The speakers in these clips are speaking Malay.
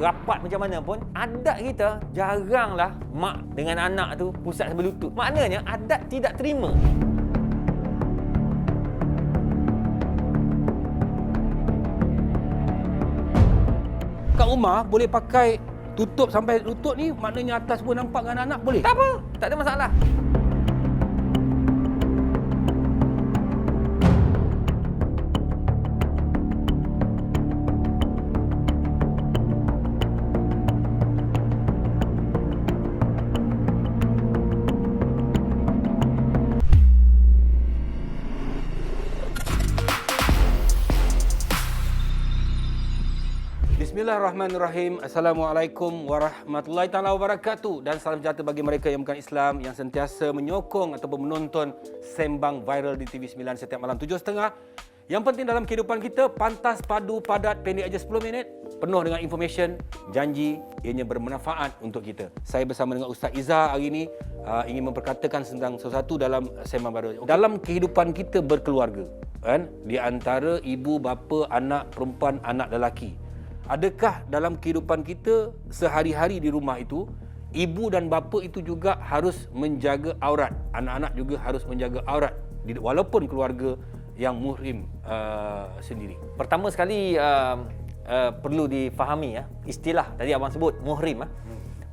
rapat macam mana pun, adat kita jaranglah mak dengan anak tu pusat sampai lutut. Maknanya adat tidak terima. Kat rumah boleh pakai tutup sampai lutut ni, maknanya atas pun nampak dengan anak boleh? Tak apa, tak ada masalah. Bismillahirrahmanirrahim. Assalamualaikum warahmatullahi taala wabarakatuh. Dan salam sejahtera bagi mereka yang bukan Islam, yang sentiasa menyokong ataupun menonton Sembang Viral di TV9 setiap malam 7.30. Yang penting dalam kehidupan kita, pantas, padu, padat, pendek aja 10 minit, penuh dengan information, janji ianya bermanfaat untuk kita. Saya bersama dengan Ustaz Izzah hari ini ingin memperkatakan tentang sesuatu dalam Sembang Viral. Dalam kehidupan kita berkeluarga, kan, di antara ibu, bapa, anak perempuan, anak lelaki, adakah dalam kehidupan kita sehari-hari di rumah itu, ibu dan bapa itu juga harus menjaga aurat? Anak-anak juga harus menjaga aurat, walaupun keluarga yang muhrim sendiri. Pertama sekali perlu difahami istilah tadi abang sebut muhrim.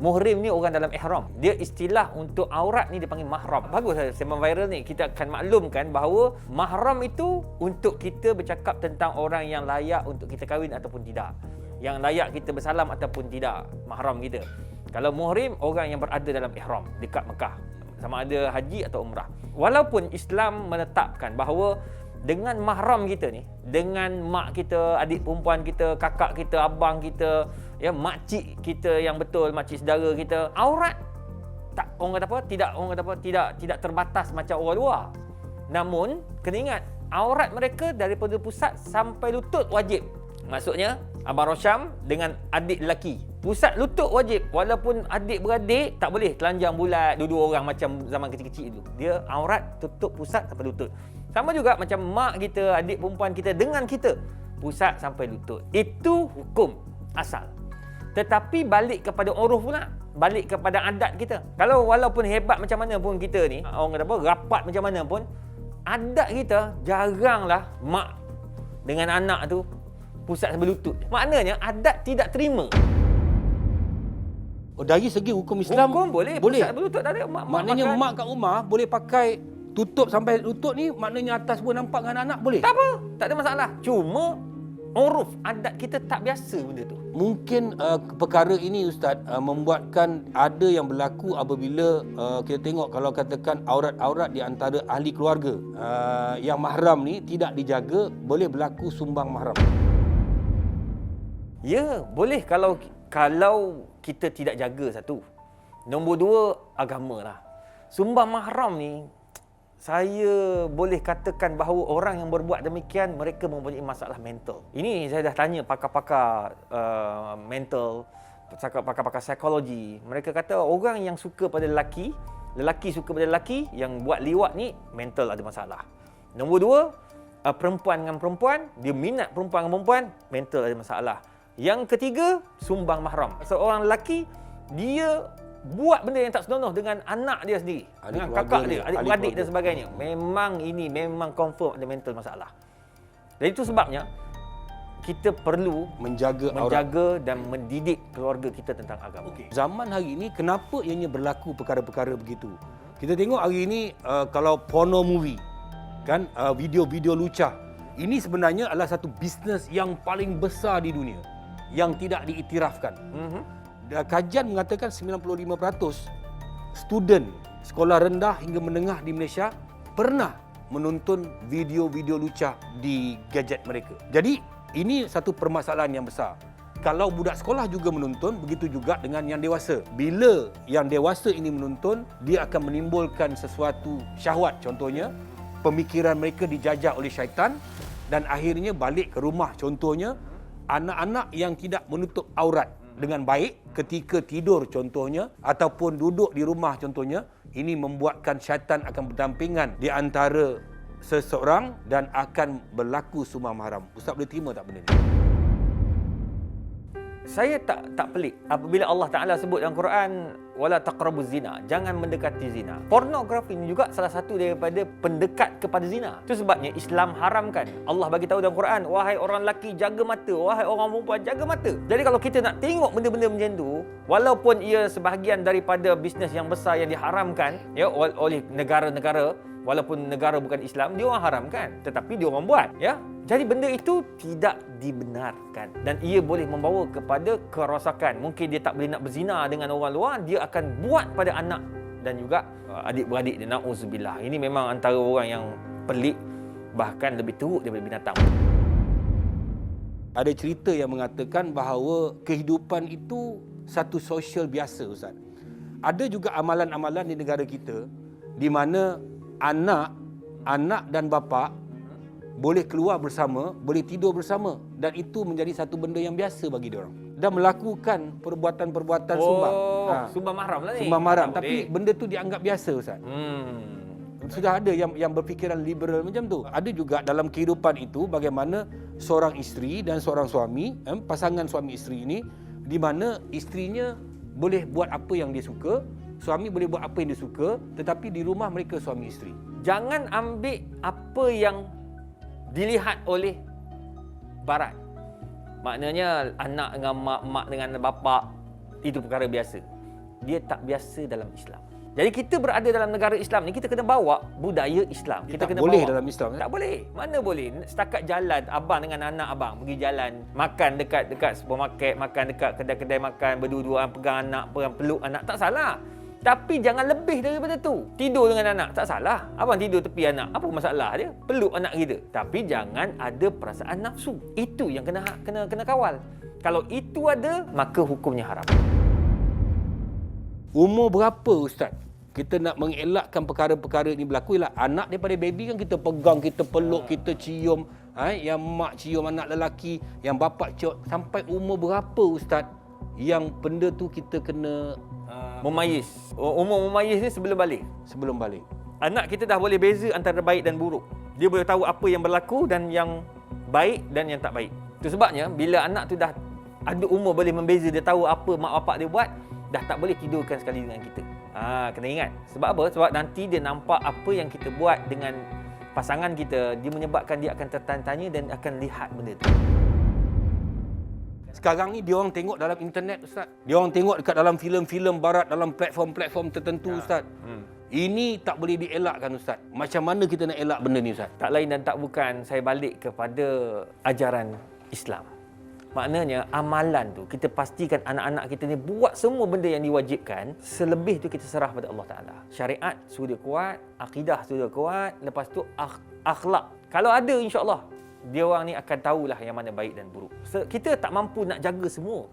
Muhrim ni orang dalam ihram. Dia istilah untuk aurat ni dipanggil mahram. Bagus Sembang Viral ni kita akan maklumkan bahawa mahram itu untuk kita bercakap tentang orang yang layak untuk kita kahwin ataupun tidak, yang layak kita bersalam ataupun tidak, mahram kita. Kalau muhrim, orang yang berada dalam ihram dekat Mekah, sama ada haji atau umrah. Walaupun Islam menetapkan bahawa dengan mahram kita ni, dengan mak kita, adik perempuan kita, kakak kita, abang kita, ya, makcik kita yang betul, makcik saudara kita, aurat tak, orang kata apa, tidak terbatas macam orang luar. Namun kena ingat, aurat mereka daripada pusat sampai lutut wajib. Maksudnya Abang Rosyam dengan adik lelaki, pusat lutut wajib. Walaupun adik-beradik tak boleh telanjang bulat dua-dua orang macam zaman kecil-kecil itu. Dia aurat tutup pusat sampai lutut. Sama juga macam mak kita, adik perempuan kita dengan kita, pusat sampai lutut. Itu hukum asal. Tetapi balik kepada uruf pula, balik kepada adat kita. Kalau walaupun hebat macam mana pun kita ni, orang kata apa, rapat macam mana pun, adat kita jaranglah mak dengan anak tu pusat sampai lutut. Maknanya adat tidak terima. Oh, dari segi hukum Islam hukum boleh. Pusat sampai lutut tak ada. Maknanya mak kat rumah boleh pakai tutup sampai lutut ni, maknanya atas pun nampak dengan anak boleh? Tak apa, tak ada masalah. Cuma uruf adat kita tak biasa benda tu. Mungkin perkara ini Ustaz membuatkan ada yang berlaku apabila kita tengok kalau katakan aurat-aurat di antara ahli keluarga yang mahram ni tidak dijaga, boleh berlaku sumbang mahram. Ya, boleh kalau kita tidak jaga satu. Nombor dua, agama lah. Sumbang mahram ni, saya boleh katakan bahawa orang yang berbuat demikian, mereka mempunyai masalah mental. Ini saya dah tanya pakar-pakar mental, pakar-pakar psikologi. Mereka kata orang yang suka pada lelaki, lelaki suka pada lelaki, yang buat liwat ni mental ada masalah. Nombor dua, perempuan dengan perempuan, dia minat perempuan dengan perempuan, mental ada masalah. Yang ketiga, sumbang mahram. Seorang lelaki, dia buat benda yang tak senonoh dengan anak dia sendiri, dengan kakak dia, adik-beradik dan sebagainya. Memang confirm ada mental masalah. Dan itu sebabnya kita perlu menjaga dan mendidik keluarga kita tentang agama. Okay. Zaman hari ini, kenapa ianya berlaku perkara-perkara begitu? Kita tengok hari ini kalau porno movie, kan, video-video lucah, ini sebenarnya adalah satu bisnes yang paling besar di dunia yang tidak diiktirafkan. Kajian mengatakan 95% student sekolah rendah hingga menengah di Malaysia pernah menonton video-video lucah di gadget mereka. Jadi ini satu permasalahan yang besar. Kalau budak sekolah juga menonton, begitu juga dengan yang dewasa. Bila yang dewasa ini menonton, dia akan menimbulkan sesuatu syahwat. Contohnya, pemikiran mereka dijajah oleh syaitan dan akhirnya balik ke rumah. Contohnya, anak-anak yang tidak menutup aurat dengan baik ketika tidur contohnya, ataupun duduk di rumah contohnya, ini membuatkan syaitan akan berdampingan di antara seseorang dan akan berlaku sumbang mahram. Ustaz boleh terima tak benda ni? saya tak pelik apabila Allah Taala sebut dalam Quran wala taqrabuz zina, jangan mendekati zina. Pornografi ini juga salah satu daripada pendekat kepada zina. Itu sebabnya Islam haramkan. Allah bagi tahu dalam Quran, wahai orang lelaki jaga mata, wahai orang perempuan jaga mata. Jadi kalau kita nak tengok benda-benda macam tu, walaupun ia sebahagian daripada bisnes yang besar yang diharamkan ya oleh negara-negara, walaupun negara bukan Islam, dia orang haramkan, tetapi dia orang buat, ya. Jadi benda itu tidak dibenarkan dan ia boleh membawa kepada kerosakan. Mungkin dia tak boleh nak berzina dengan orang luar, dia akan buat pada anak dan juga adik-beradik dia. Nauzubillah. Ini memang antara orang yang pelik, bahkan lebih teruk daripada binatang. Ada cerita yang mengatakan bahawa kehidupan itu satu sosial biasa, Ustaz. Ada juga amalan-amalan di negara kita di mana anak dan bapa boleh keluar bersama, boleh tidur bersama dan itu menjadi satu benda yang biasa bagi dia orang. Dan melakukan perbuatan-perbuatan sumbang. Sumbang mahram lah ni. Sumbang mahram, tapi benda tu dianggap biasa, Ustaz. Sudah ada yang berfikiran liberal macam tu. Ada juga dalam kehidupan itu bagaimana seorang isteri dan seorang suami, pasangan suami isteri ini, di mana isterinya boleh buat apa yang dia suka, suami boleh buat apa yang dia suka, tetapi di rumah mereka suami isteri. Jangan ambil apa yang dilihat oleh barat. Maknanya anak dengan mak dengan bapa itu perkara biasa. Dia tak biasa dalam Islam. Jadi kita berada dalam negara Islam ni, kita kena bawa budaya Islam. Kita kena boleh bawa. dalam Islam kan? Tak boleh. Mana boleh? Setakat jalan abang dengan anak abang pergi jalan, makan dekat supermarket, makan dekat kedai-kedai makan, berdua-duaan pegang anak, peluk anak, tak salah. Tapi jangan lebih daripada tu. Tidur dengan anak tak salah. Abang tidur tepi anak, apa masalah dia? Peluk anak kita. Tapi jangan ada perasaan nafsu. Itu yang kena kawal. Kalau itu ada, maka hukumnya haram. Umur berapa, Ustaz, kita nak mengelakkan perkara-perkara ini berlaku? Ialah anak daripada baby kan kita pegang, kita peluk, kita cium. Yang mak cium anak lelaki, yang bapa cium. Sampai umur berapa, Ustaz, yang benda tu kita kena memayis. Umur memayis ni sebelum balik. Sebelum balik. Anak kita dah boleh beza antara baik dan buruk. Dia boleh tahu apa yang berlaku dan yang baik dan yang tak baik. Itu sebabnya bila anak tu dah ada umur boleh membeza, dia tahu apa mak bapak dia buat, dah tak boleh tidurkan sekali dengan kita. Kena ingat. Sebab apa? Sebab nanti dia nampak apa yang kita buat dengan pasangan kita, dia menyebabkan dia akan tertanya-tanya dan akan lihat benda tu. Sekarang ni dia orang tengok dalam internet, Ustaz. Dia orang tengok dekat dalam filem-filem barat, dalam platform-platform tertentu, Ustaz. Ini tak boleh dielakkan, Ustaz. Macam mana kita nak elak benda ni, Ustaz? Tak lain dan tak bukan, saya balik kepada ajaran Islam. Maknanya amalan tu kita pastikan anak-anak kita ni buat semua benda yang diwajibkan, selebih tu kita serah pada Allah Taala. Syariat sudah kuat, akidah sudah kuat, lepas tu akhlak. Kalau ada, insya-Allah dia orang ni akan tahulah yang mana baik dan buruk. Kita tak mampu nak jaga semua.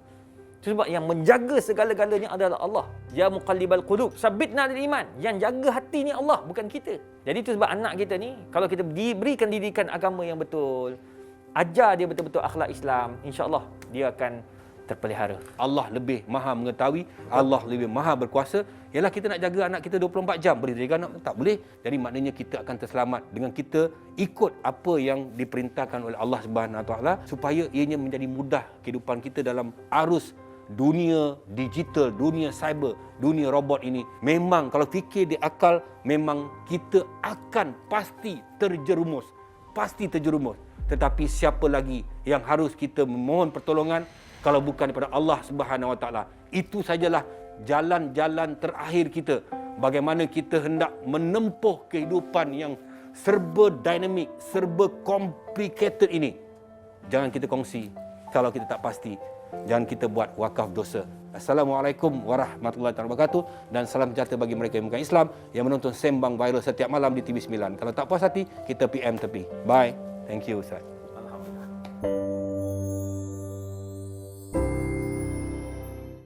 Itu sebab yang menjaga segala-galanya adalah Allah. Ya muqallibal qulub, sabbitna lil iman. Yang jaga hati ni Allah, bukan kita. Jadi itu sebab anak kita ni, kalau kita diberikan didikan agama yang betul, ajar dia betul-betul akhlak Islam, insya-Allah dia akan terpelihara. Allah lebih maha mengetahui, Allah lebih maha berkuasa. Ialah kita nak jaga anak kita 24 jam. Boleh jaga anak? Tak boleh. Jadi maknanya kita akan terselamat dengan kita ikut apa yang diperintahkan oleh Allah Subhanahu Wa Taala supaya ianya menjadi mudah kehidupan kita dalam arus dunia digital, dunia cyber, dunia robot ini. Memang kalau fikir di akal, memang kita akan pasti terjerumus. Pasti terjerumus. Tetapi siapa lagi yang harus kita memohon pertolongan kalau bukan daripada Allah Subhanahu Wa Taala? Itu sajalah jalan-jalan terakhir kita. Bagaimana kita hendak menempuh kehidupan yang serba dinamik, serba complicated ini. Jangan kita kongsi kalau kita tak pasti. Jangan kita buat wakaf dosa. Assalamualaikum warahmatullahi wabarakatuh dan salam sejahtera bagi mereka yang bukan Islam yang menonton Sembang Viral setiap malam di TV9. Kalau tak puas hati, kita PM tepi. Bye. Thank you, Ustaz.